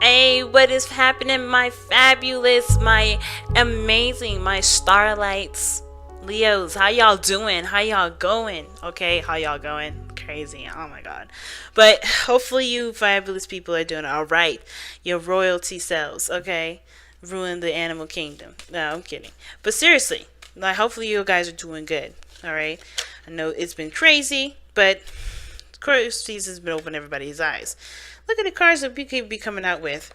Hey, what is happening, my fabulous, my amazing, my starlights? Leos, how y'all doing? How y'all going? Okay, how y'all going? Crazy. Oh my god. But hopefully you fabulous people are doing alright. Your royalty selves, okay? Ruin the animal kingdom. No, I'm kidding. But seriously, like hopefully you guys are doing good. Alright? I know it's been crazy, but course season's been opening everybody's eyes. Look at the cards that we could be coming out with.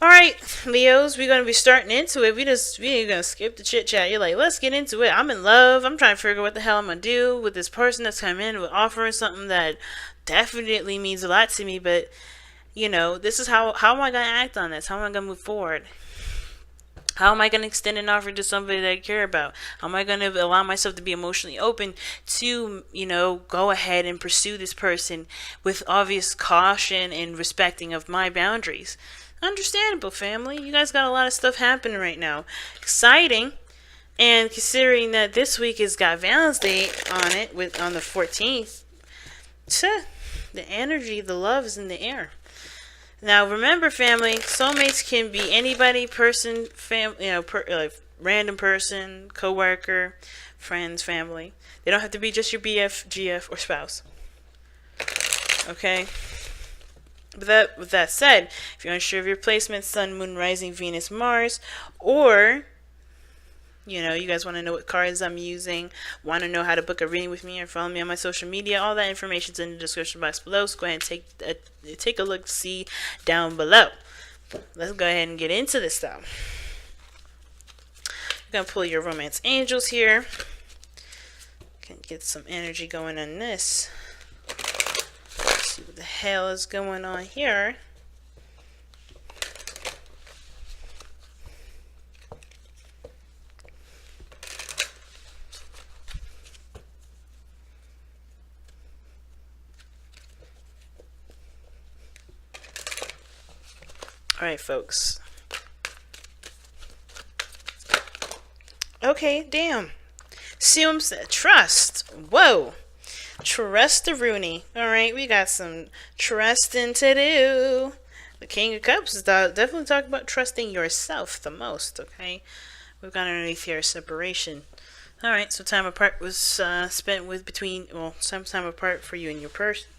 Alright, Leos, we're gonna be starting into it. We ain't gonna skip the chit chat. You're like, let's get into it. I'm in love. I'm trying to figure out what the hell I'm gonna do with this person that's come in with offering something that definitely means a lot to me, but you know, this is how am I gonna act on this? How am I gonna move forward? How am I going to extend an offer to somebody that I care about? How am I going to allow myself to be emotionally open to, you know, go ahead and pursue this person with obvious caution and respecting of my boundaries? Understandable, family. You guys got a lot of stuff happening right now. Exciting. And considering that this week has got Valentine's Day on it, on the 14th, the energy, the love is in the air. Now, remember, family, soulmates can be anybody, person, random person, coworker, friends, family. They don't have to be just your BF, GF, or spouse. Okay? But with that said, if you're unsure of your placement, Sun, Moon, Rising, Venus, Mars, or you know, you guys want to know what cards I'm using, want to know how to book a reading with me, or follow me on my social media, all that information's in the description box below, so go ahead and take a look, see down below. Let's go ahead and get into this though. I'm going to pull your romance angels here. Can get some energy going on this. Let's see what the hell is going on here. Alright, folks. Okay, damn. Sium said, trust. Whoa. Trust the Rooney. Alright, we got some trusting to do. The King of Cups is definitely talking about trusting yourself the most, okay? We've got underneath here separation. Alright, so time apart was spent with some time apart for you and your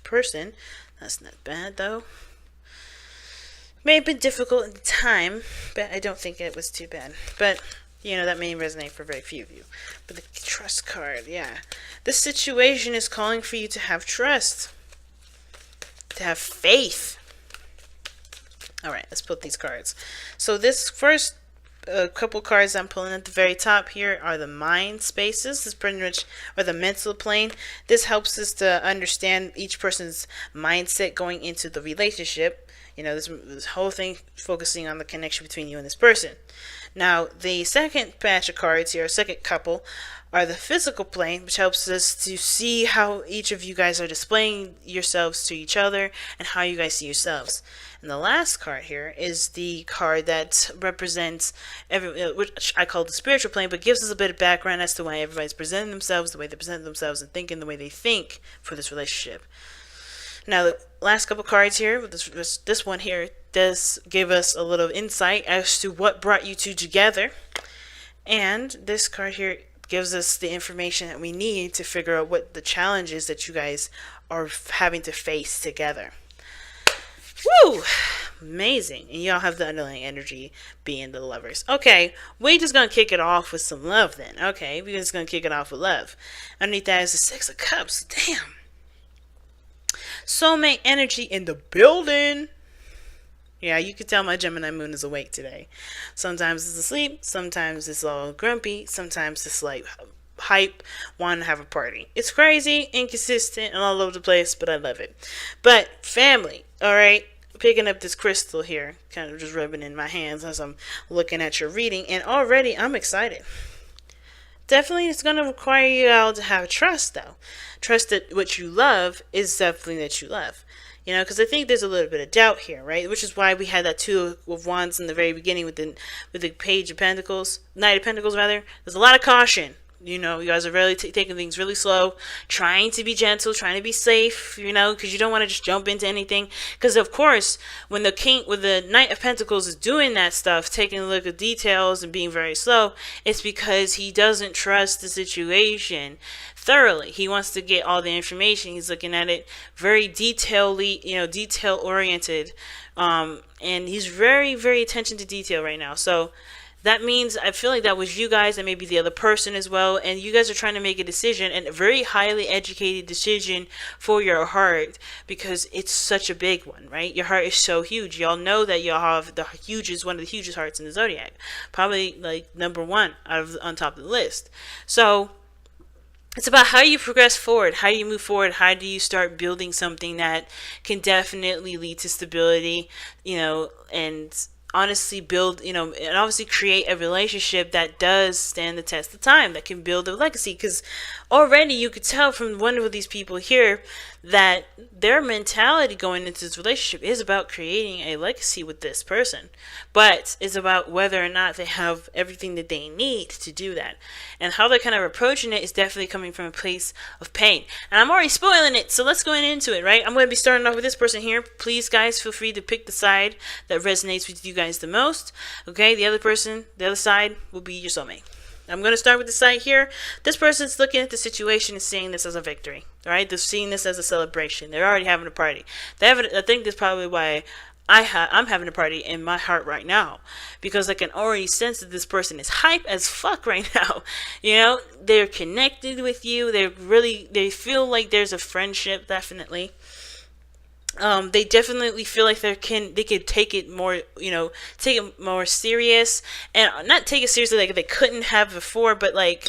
person. That's not bad, though. May have been difficult at the time, but I don't think it was too bad. But, you know, that may resonate for very few of you. But the trust card, yeah. This situation is calling for you to have trust. To have faith. Alright, let's put these cards. So this first couple cards I'm pulling at the very top here are the mind spaces. This is pretty much, or the mental plane. This helps us to understand each person's mindset going into the relationship. You know, this whole thing focusing on the connection between you and this person. Now, the second batch of cards here, second couple, are the physical plane, which helps us to see how each of you guys are displaying yourselves to each other and how you guys see yourselves. And the last card here is the card that represents which I call the spiritual plane, but gives us a bit of background as to why everybody's presenting themselves the way they present themselves and thinking the way they think for this relationship. Now, the last couple cards here, this one here, does give us a little insight as to what brought you two together. And this card here gives us the information that we need to figure out what the challenges that you guys are having to face together. Woo! Amazing. And y'all have the underlying energy being the lovers. Okay, we're just going to kick it off with some love then. Okay, we're just going to kick it off with love. Underneath that is the Six of Cups. Damn. Soulmate energy in the building. Yeah, you can tell my Gemini moon is awake today. Sometimes it's asleep, sometimes it's all grumpy, sometimes it's like hype, want to have a party. It's crazy, inconsistent, and all over the place, but I love it. But family, alright, picking up this crystal here, kind of just rubbing in my hands as I'm looking at your reading, and already I'm excited. Definitely it's going to require you all to have trust, though. Trust that what you love is definitely that you love. You know, because I think there's a little bit of doubt here, right? Which is why we had that Two of Wands in the very beginning with the Page of Pentacles, Knight of Pentacles, rather. There's a lot of caution, You know, you guys are really taking things really slow, trying to be gentle, trying to be safe, you know, because you don't want to just jump into anything. Because, of course, when the Knight of Pentacles is doing that stuff, taking a look at details and being very slow, it's because he doesn't trust the situation thoroughly. He wants to get all the information. He's looking at it very detail oriented. And he's very, very attention to detail right now. So that means I feel like that was you guys and maybe the other person as well. And you guys are trying to make a decision, and a very highly educated decision for your heart, because it's such a big one, right? Your heart is so huge. Y'all know that y'all have one of the hugest hearts in the zodiac. Probably like number one on top of the list. So it's about how you progress forward, how do you move forward, how do you start building something that can definitely lead to stability, and honestly build, and obviously create a relationship that does stand the test of time, that can build a legacy. Because already you could tell from one of these people here that their mentality going into this relationship is about creating a legacy with this person, but it's about whether or not they have everything that they need to do that. And how they're kind of approaching it is definitely coming from a place of pain. And I'm already spoiling it, so let's go into it, right? I'm going to be starting off with this person here. Please, guys, feel free to pick the side that resonates with you guys the most. Okay, the other side will be your soulmate. I'm going to start with the side here. This person's looking at the situation and seeing this as a victory, right? They're seeing this as a celebration. They're already having a party. I think that's probably why I'm having a party in my heart right now, because I can already sense that this person is hype as fuck right now. They're connected with you. They feel like there's a friendship, definitely. They definitely feel like they could take it more, take it more serious, and not take it seriously like they couldn't have before, but like,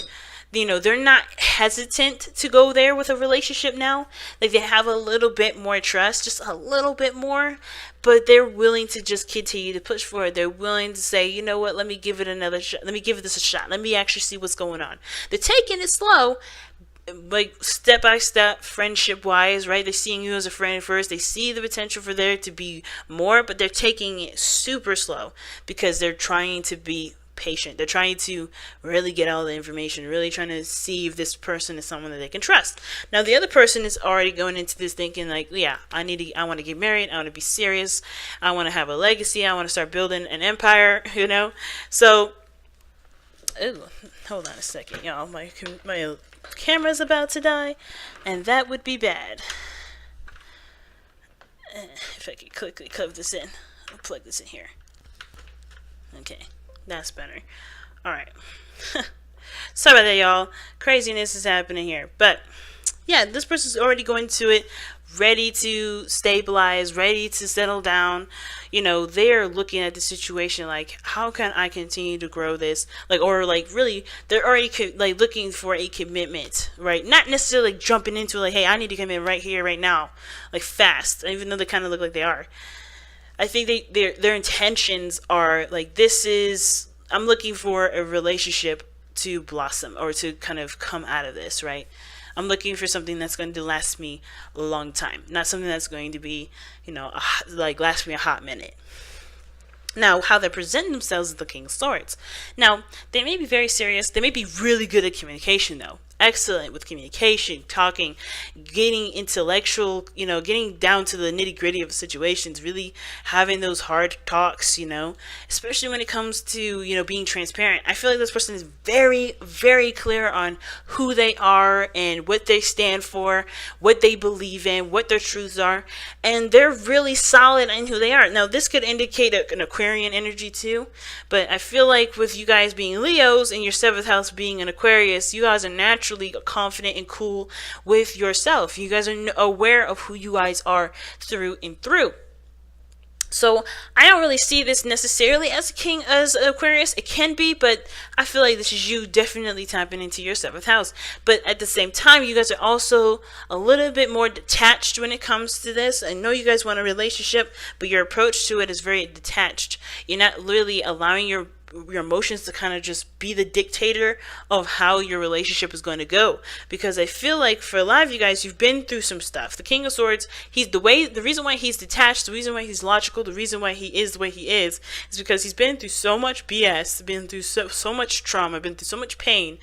they're not hesitant to go there with a relationship now. Like, they have a little bit more trust, just a little bit more, but they're willing to just continue to push forward. They're willing to say, you know what, let me give it another shot. Let me give this a shot. Let me actually see what's going on. They're taking it slow, like step by step, friendship wise, right? They're seeing you as a friend first. They see the potential for there to be more, but they're taking it super slow because they're trying to be patient. They're trying to really get all the information, really trying to see if this person is someone that they can trust. Now, the other person is already going into this thinking like, yeah, I want to get married. I want to be serious. I want to have a legacy. I want to start building an empire, So, hold on a second, y'all. My camera's about to die, and that would be bad. If I could quickly plug this in. I'll plug this in here. Okay, that's better. Alright. Sorry about that, y'all. Craziness is happening here. But, yeah, this person's already going to it, ready to stabilize, ready to settle down. They're looking at the situation like, how can I continue to grow this? Really, they're already looking for a commitment, right? Not necessarily jumping into hey, I need to commit right here, right now, fast. Even though they kind of look like they are. I think their intentions are I'm looking for a relationship to blossom or to kind of come out of this, right? I'm looking for something that's going to last me a long time, not something that's going to be, last me a hot minute. Now, how they present themselves is the King of Swords. Now, they may be very serious. They may be really good at communication, though. Excellent with communication, talking, getting intellectual, getting down to the nitty gritty of situations, really having those hard talks, especially when it comes to, being transparent. I feel like this person is very, very clear on who they are and what they stand for, what they believe in, what their truths are, and they're really solid in who they are. Now, this could indicate an Aquarian energy too, but I feel like with you guys being Leos and your 7th house being an Aquarius, you guys are naturally confident and cool with yourself. You guys are aware of who you guys are through and through. So I don't really see this necessarily as Aquarius. It can be, but I feel like this is you definitely tapping into your 7th house. But at the same time, you guys are also a little bit more detached when it comes to this. I know you guys want a relationship, but your approach to it is very detached. You're not really allowing your your emotions to kind of just be the dictator of how your relationship is going to go. Because I feel like for a lot of you guys, you've been through some stuff. The King of Swords, the reason why he's detached, the reason why he's logical, the reason why he is the way he is because he's been through so much BS, been through so much trauma, been through so much pain,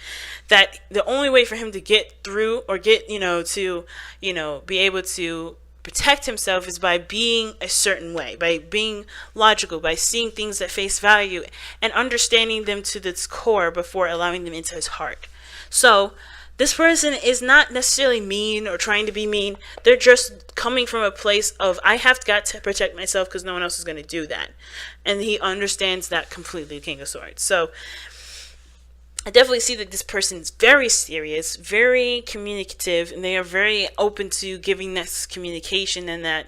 that the only way for him to get through or get, be able to protect himself is by being a certain way, by being logical, by seeing things at face value and understanding them to its core before allowing them into his heart. So this person is not necessarily mean or trying to be mean. They're just coming from a place of, I have got to protect myself because no one else is going to do that. And he understands that completely, King of Swords. So I definitely see that this person is very serious, very communicative, and they are very open to giving that communication and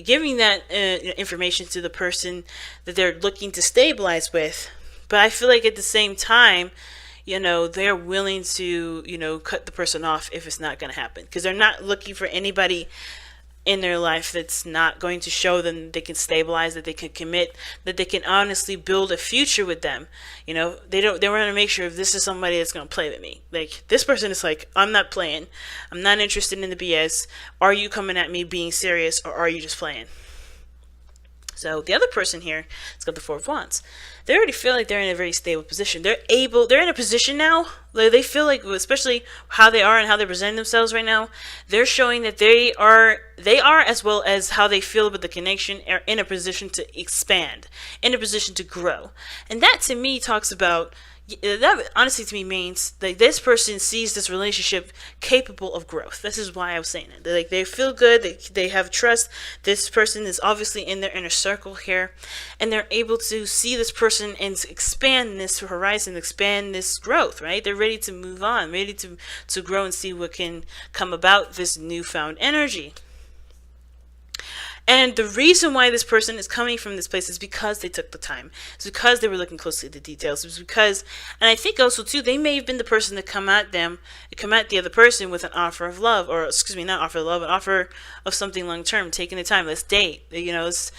giving that information to the person that they're looking to stabilize with. But I feel like at the same time, they're willing to, cut the person off if it's not going to happen, because they're not looking for anybody in their life that's not going to show them they can stabilize, that they can commit, that they can honestly build a future with them. They want to make sure if this is somebody that's going to play with me. Like, this person is like, I'm not playing. I'm not interested in the BS. Are you coming at me being serious, or are you just playing? So the other person here, it's got the Four of Wands. They already feel like they're in a very stable position. They're in a position now, they feel like, especially how they are and how they're presenting themselves right now, they're showing that they are, as well as how they feel about the connection, are in a position to expand, in a position to grow. And that to me talks about, that honestly to me means that this person sees this relationship capable of growth. This is why I was saying it. They feel good, they have trust. This person is obviously in their inner circle here, and they're able to see this person and expand this horizon, expand this growth, right? They're ready to move on, ready to grow and see what can come about this newfound energy. And the reason why this person is coming from this place is because they took the time. It's because they were looking closely at the details. It's because, and I think also too, they may have been the person to come at the other person with an offer of love, or not offer of love, an offer of something long term, taking the time. Let's date. Let's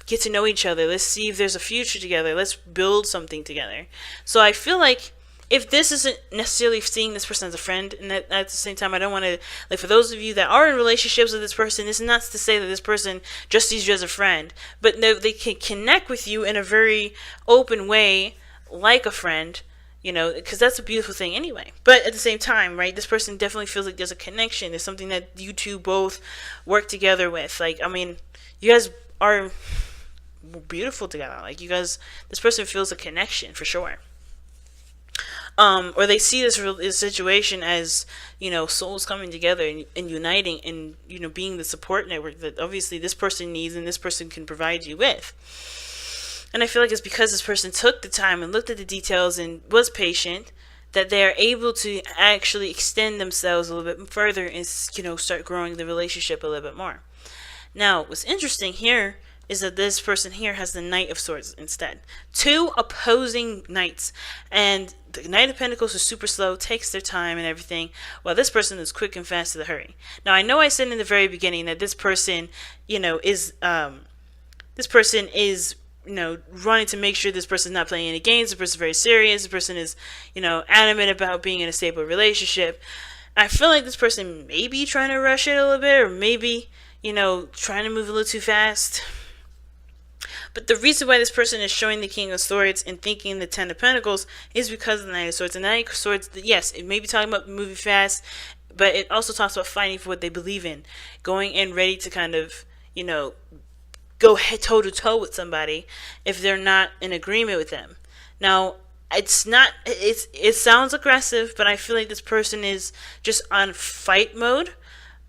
get to know each other. Let's see if there's a future together. Let's build something together. So I feel like, if this isn't necessarily seeing this person as a friend, and at the same time, I don't want to, for those of you that are in relationships with this person, it's not to say that this person just sees you as a friend, but no, they can connect with you in a very open way, like a friend, because that's a beautiful thing anyway. But at the same time, right, this person definitely feels like there's a connection. There's something that you two both work together with. You guys are beautiful together. This person feels a connection for sure. Or they see this situation as, souls coming together and uniting and, being the support network that obviously this person needs and this person can provide you with. And I feel like it's because this person took the time and looked at the details and was patient that they are able to actually extend themselves a little bit further and, start growing the relationship a little bit more. Now, what's interesting here is that this person here has the Knight of Swords instead. Two opposing knights. And the Knight of Pentacles is super slow, takes their time and everything, while this person is quick and fast to the hurry. Now, I know I said in the very beginning that this person, is running to make sure this person is not playing any games. The person is very serious. The person is, adamant about being in a stable relationship. I feel like this person may be trying to rush it a little bit, or maybe, trying to move a little too fast. But the reason why this person is showing the King of Swords and thinking the Ten of Pentacles is because of the Knight of Swords. The Knight of Swords, yes, it may be talking about moving fast, but it also talks about fighting for what they believe in. Going in ready to kind of, go toe-to-toe with somebody if they're not in agreement with them. Now, it sounds aggressive, but I feel like this person is just on fight mode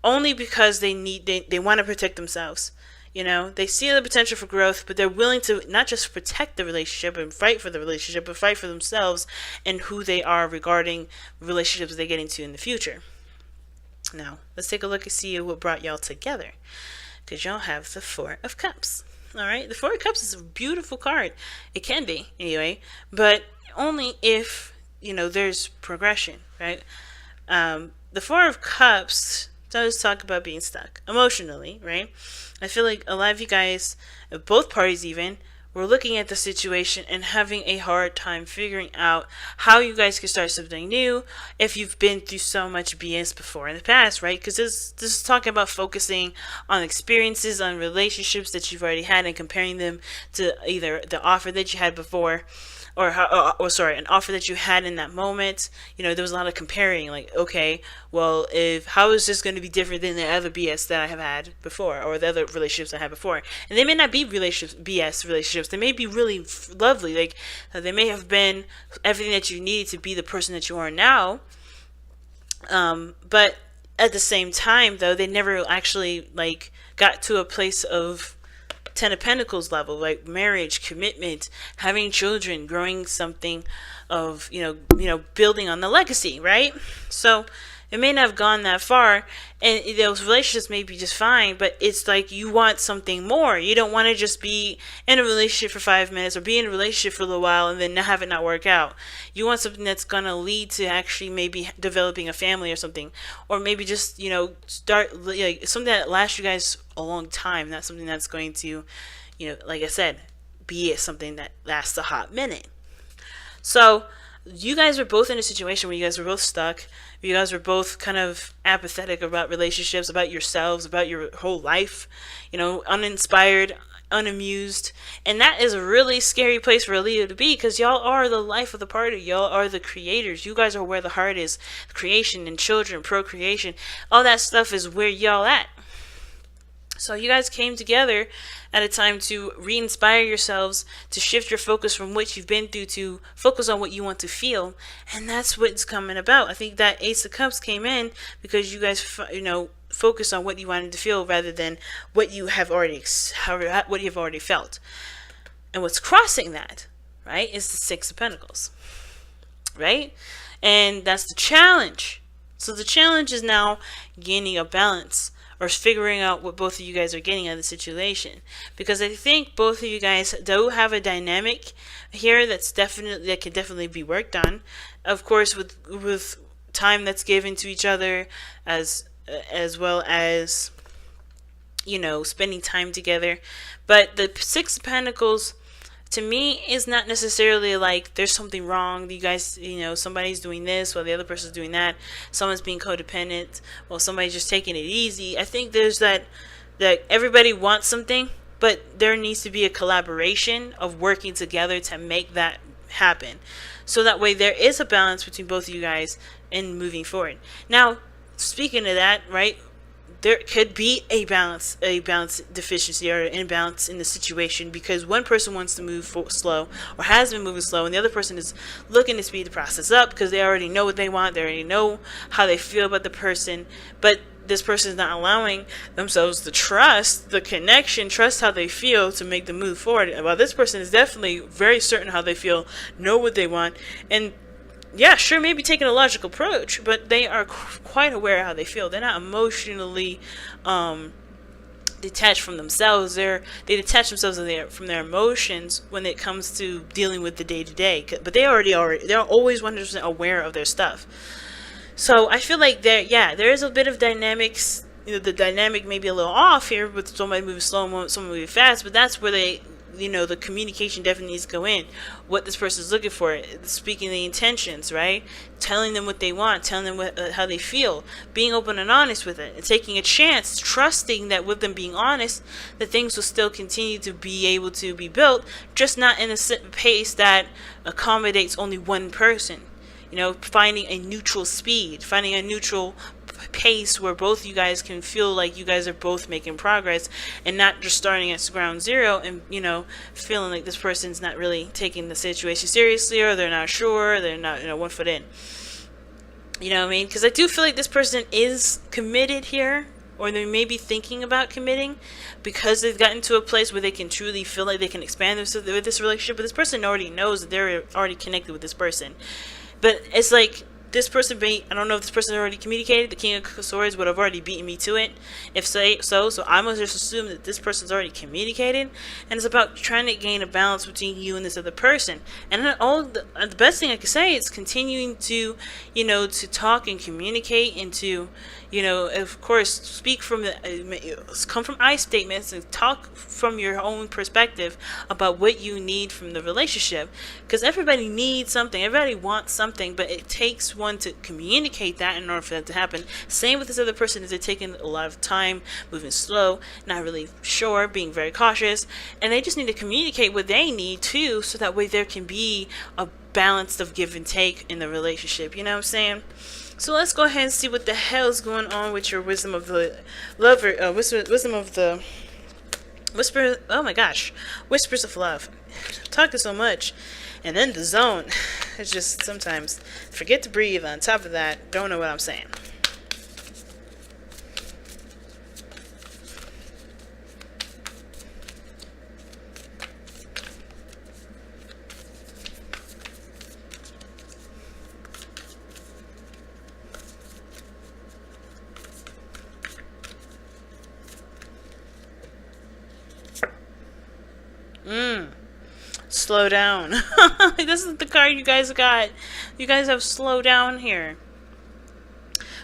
only because they want to protect themselves. They see the potential for growth, but they're willing to not just protect the relationship and fight for the relationship, but fight for themselves and who they are regarding relationships they get into in the future. Now, let's take a look and see what brought y'all together, because y'all have the Four of Cups. All right, the Four of Cups is a beautiful card. It can be, anyway, but only if, there's progression, right? The Four of Cups does talk about being stuck emotionally, right? I feel like a lot of you guys, both parties even, were looking at the situation and having a hard time figuring out how you guys could start something new if you've been through so much BS before in the past, right? Because this is talking about focusing on experiences, on relationships that you've already had, and comparing them to either the offer that you had before, or an offer that you had in that moment. There was a lot of comparing, like, okay, well, how is this going to be different than the other BS that I have had before, or the other relationships I had before? And they may not be BS relationships. They may be really lovely. Like, they may have been everything that you needed to be the person that you are now. But at the same time, though, they never actually, like, got to a place of Ten of Pentacles level, like marriage, commitment, having children, growing something of, building on the legacy, right? So it may not have gone that far, and those relationships may be just fine, but it's like you want something more. You don't want to just be in a relationship for 5 minutes or be in a relationship for a little while and then have it not work out. You want something that's going to lead to actually maybe developing a family or something, or maybe just, start like something that lasts you guys a long time, not something that's going to, like I said, be something that lasts a hot minute. So you guys were both in a situation where you guys were both stuck. You guys were both kind of apathetic about relationships, about yourselves, about your whole life, uninspired, unamused. And that is a really scary place for a Leo to be, because y'all are the life of the party. Y'all are the creators. You guys are where the heart is. Creation and children, procreation, all that stuff is where y'all at. So you guys came together at a time to re-inspire yourselves, to shift your focus from what you've been through to focus on what you want to feel. And that's what it's coming about. I think that Ace of Cups came in because you guys, focus on what you wanted to feel rather than what you have already felt. And what's crossing that, right, is the Six of Pentacles, right? And that's the challenge. So the challenge is now gaining a balance, or figuring out what both of you guys are getting out of the situation. Because I think both of you guys do have a dynamic here that can definitely be worked on. Of course, with time that's given to each other, as well as, spending time together. But the Six of Pentacles, to me, is not necessarily like there's something wrong. You guys, somebody's doing this while the other person's doing that. Someone's being codependent while somebody's just taking it easy. I think there's that everybody wants something, but there needs to be a collaboration of working together to make that happen. So that way there is a balance between both of you guys in moving forward. Now, speaking of that, right, there could be a balance deficiency or an imbalance in the situation, because one person wants to move slow or has been moving slow, and the other person is looking to speed the process up because they already know what they want, they already know how they feel about the person, but this person is not allowing themselves to trust the connection, trust how they feel to make the move forward. While this person is definitely very certain how they feel, know what they want, and yeah, sure, maybe taking a logical approach, but they are quite aware of how they feel. They're not emotionally detached from themselves. They detach themselves from their emotions when it comes to dealing with the day-to-day. But they're always 100% aware of their stuff. So I feel like there is a bit of dynamics. The dynamic may be a little off here with somebody moving slow and somebody moving fast, but that's where the communication definitely needs to go in. What this person's looking for, speaking the intentions, right? Telling them what they want, telling them how they feel, being open and honest with it, and taking a chance, trusting that with them being honest, that things will still continue to be able to be built, just not in a pace that accommodates only one person. Finding a neutral speed, finding a neutral pace where both you guys can feel like you guys are both making progress, and not just starting at ground zero and feeling like this person's not really taking the situation seriously, or they're not sure, they're not 1 foot in. You know what I mean? Because I do feel like this person is committed here, or they may be thinking about committing, because they've gotten to a place where they can truly feel like they can expand with this relationship. But this person already knows that they're already connected with this person. But it's like this person I don't know if this person already communicated. The King of Swords would have already beaten me to it. If so I'm gonna just assume that this person's already communicated, and it's about trying to gain a balance between you and this other person. And then the best thing I could say is continuing to, to talk and communicate, and to, of course, speak from come from I statements and talk from your own perspective about what you need from the relationship, because everybody needs something, everybody wants something, but it takes one to communicate that in order for that to happen. Same with this other person, is they're taking a lot of time, moving slow, not really sure, being very cautious, and they just need to communicate what they need too, so that way there can be a balance of give and take in the relationship. You know what I'm saying? So let's go ahead and see what the hell is going on with your wisdom of the lover, wisdom of the whisper. Oh my gosh, whispers of love. I'm talking so much, and then the zone. It's just sometimes forget to breathe. On top of that, don't know what I'm saying. Slow down. This is the card you guys got. You guys have slow down here.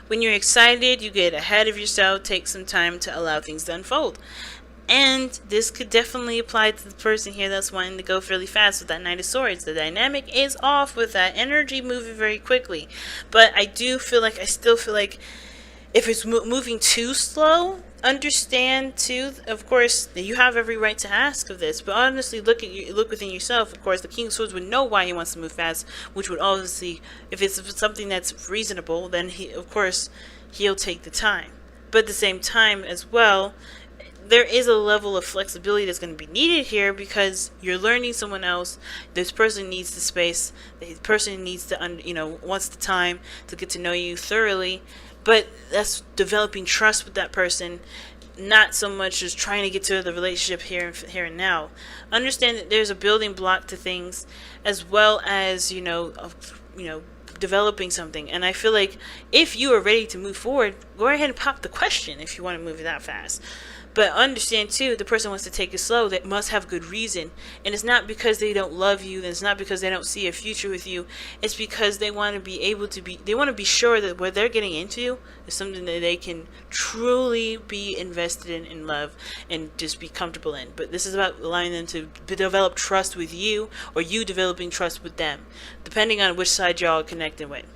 When you're excited, you get ahead of yourself, take some time to allow things to unfold. And this could definitely apply to the person here that's wanting to go fairly fast with that Knight of Swords. The dynamic is off with that energy moving very quickly. But I still feel like if it's moving too slow, understand too, of course, that you have every right to ask of this. But honestly, look within yourself. Of course, the King of Swords would know why he wants to move fast, which would obviously, if it's something that's reasonable, then he'll take the time. But at the same time as well, there is a level of flexibility that's going to be needed here, because you're learning someone else. This person needs the space. The person needs to, wants the time to get to know you thoroughly. But that's developing trust with that person, not so much as trying to get to the relationship here and now. Understand that there's a building block to things, as well as developing something. And I feel like if you are ready to move forward, go ahead and pop the question if you want to move it that fast. But understand too, the person wants to take it slow. That must have good reason, and it's not because they don't love you. And it's not because they don't see a future with you. It's because they want to they want to be sure that what they're getting into is something that they can truly be invested in love, and just be comfortable in. But this is about allowing them to develop trust with you, or you developing trust with them, depending on which side y'all are connecting with.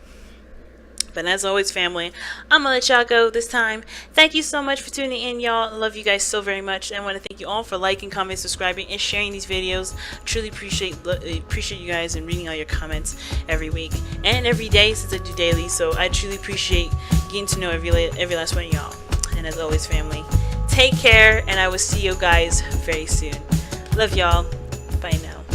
But as always, family, I'm going to let y'all go this time. Thank you so much for tuning in, y'all. I love you guys so very much. And I want to thank you all for liking, commenting, subscribing, and sharing these videos. Truly appreciate you guys and reading all your comments every week and every day, since I do daily. So I truly appreciate getting to know every last one of y'all. And as always, family, take care, and I will see you guys very soon. Love y'all. Bye now.